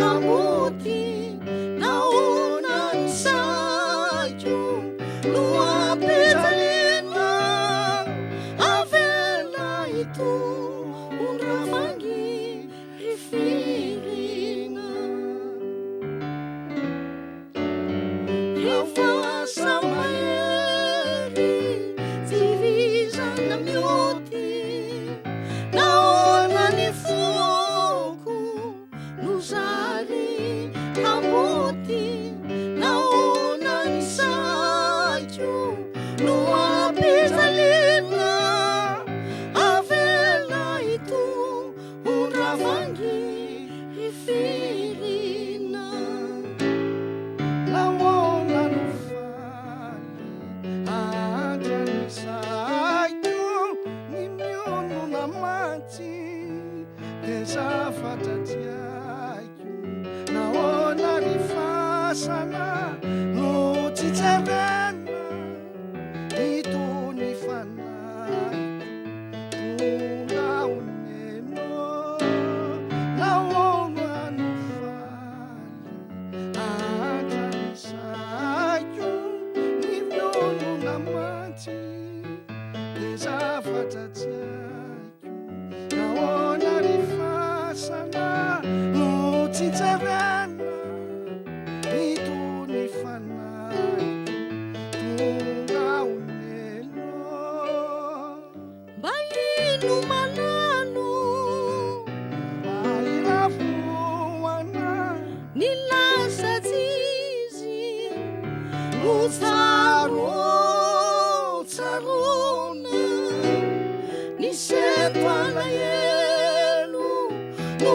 kamoty naona ny saiko no ampejalena avela ito ondravangy rifirina rehefa samahery tivizana mioty naona ny foko no zary kamoty naona ny saiko no ampejalena avela ito ondravangy rifirina naona no faly adrany saiko ny miono namaty de zavatra tiaiko naona ry fasana no tsy jerena itony fanaiko tongaoneno naona no faly adrany saiko ny miono namaty de zavatra tiaiko naona ry fasana no tsy jerena itony fanaiko tongaoneno mba ino manano mba iravoana ny lasatsizy no tsarona ny sento alahelo no